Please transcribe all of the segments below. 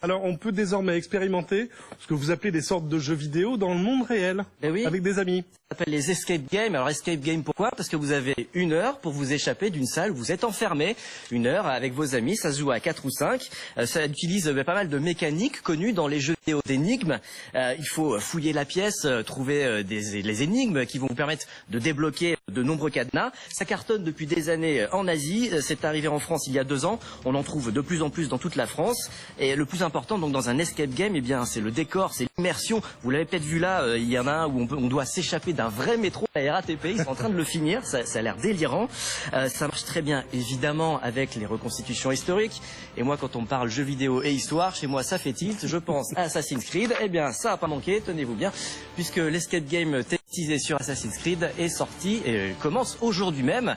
Alors, on peut désormais expérimenter ce que vous appelez des sortes de jeux vidéo dans le monde réel, oui, avec des amis. Ça s'appelle les escape games. Alors escape game pourquoi? Parce que vous avez 1 heure pour vous échapper d'une salle où vous êtes enfermé. 1 heure avec vos amis, ça se joue à 4 ou 5. Ça utilise pas mal de mécaniques connues dans les jeux vidéo d'énigmes. Il faut fouiller la pièce, trouver les énigmes qui vont vous permettre de débloquer de nombreux cadenas. Ça cartonne depuis des années en Asie. C'est arrivé en France il y a 2 ans. On en trouve de plus en plus dans toute la France. Et le plus important donc dans un escape game, eh bien c'est le décor, c'est l'immersion. Vous l'avez peut-être vu là, il y en a un où on doit s'échapper d'un vrai métro à la RATP. Ils sont en train de le finir, ça a l'air délirant. Ça marche très bien évidemment avec les reconstitutions historiques. Et moi quand on me parle jeux vidéo et histoire, chez moi ça fait tilt. Je pense à Assassin's Creed. Eh bien ça n'a pas manqué, tenez-vous bien, puisque l'escape game thématisé sur Assassin's Creed est sorti et commence aujourd'hui même.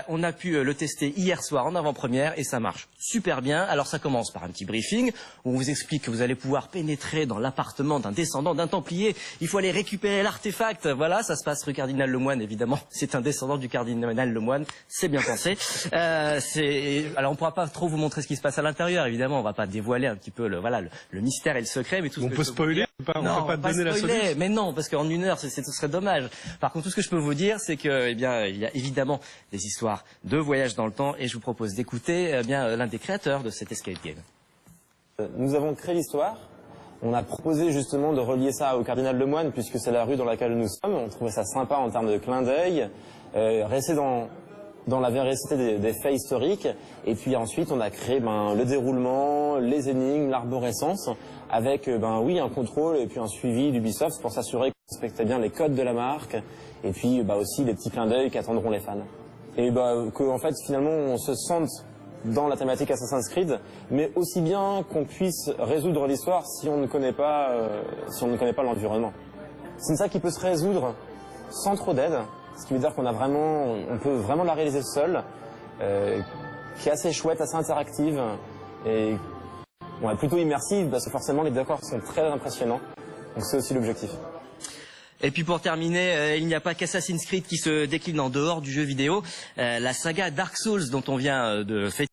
On a pu le tester hier soir en avant-première et ça marche super bien. Alors ça commence par un petit briefing où on vous explique que vous allez pouvoir pénétrer dans l'appartement d'un descendant d'un Templier. Il faut aller récupérer l'artefact. Voilà, ça se passe rue Cardinal Lemoine évidemment. C'est un descendant du Cardinal Lemoine, c'est bien pensé. Alors on pourra pas trop vous montrer ce qui se passe à l'intérieur évidemment. On va pas dévoiler un petit peu le mystère et le secret, mais tout ce On que peut spoiler, on non, peut pas donner la solution. Mais non, parce qu'en 1 heure, ce serait dommage. Par contre, tout ce que je peux vous dire, c'est que, eh bien, il y a évidemment des histoires de voyage dans le temps, et je vous propose d'écouter, eh bien, l'un des créateurs de cet escape game. Nous avons créé l'histoire. On a proposé justement de relier ça au Cardinal Lemoine, puisque c'est la rue dans laquelle nous sommes. On trouvait ça sympa en termes de clin d'œil. Rester dans la véracité des faits historiques. Et puis ensuite, on a créé le déroulement, les énigmes, l'arborescence, avec oui, un contrôle et puis un suivi d'Ubisoft pour s'assurer qu'on respectait bien les codes de la marque. Et puis aussi les petits clins d'œil qu'attendront les fans. Et qu'en fait, finalement, on se sente dans la thématique Assassin's Creed, mais aussi bien qu'on puisse résoudre l'histoire si on ne connaît pas l'environnement. C'est ça qui peut se résoudre sans trop d'aide, ce qui veut dire on peut vraiment la réaliser seul, qui est assez chouette, assez interactive et plutôt immersive parce que forcément les décors sont très impressionnants. Donc c'est aussi l'objectif. Et puis pour terminer, il n'y a pas qu'Assassin's Creed qui se décline en dehors du jeu vidéo. La saga Dark Souls dont on vient de fêter